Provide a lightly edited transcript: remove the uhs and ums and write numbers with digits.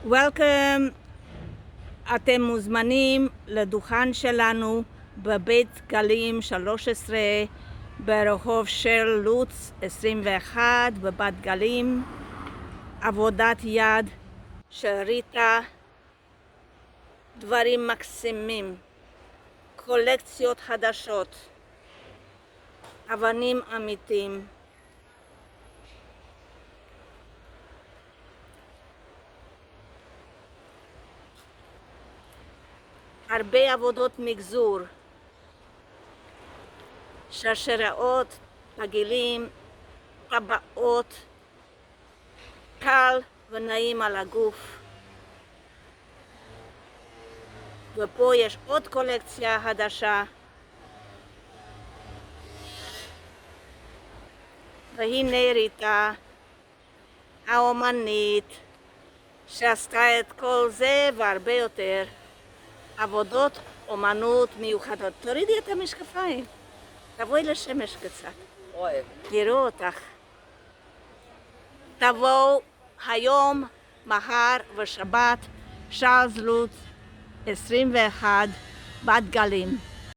Welcome, אתם מוזמנים לדוכן שלנו בבית גלים 13 ברחוב של לוץ 21 בבת גלים. עבודת יד של ריטה, דברים מקסימים, קולקציות חדשות, אבנים אמיתיים. הרבה עבודות מגזור, שרשראות, עגלים, טבעות, קל ונעים על הגוף. ופה יש עוד קולקציה חדשה. והנה ריטה, האומנית, שעשתה את כל זה והרבה יותר. עבודות אומנות מיוחדות. תורידי את המשקפיים. תבואי לשמש קצת. תראו אותך. תבואו היום, מחר ושבת, צ'ארלס לוץ 21, בת גלים.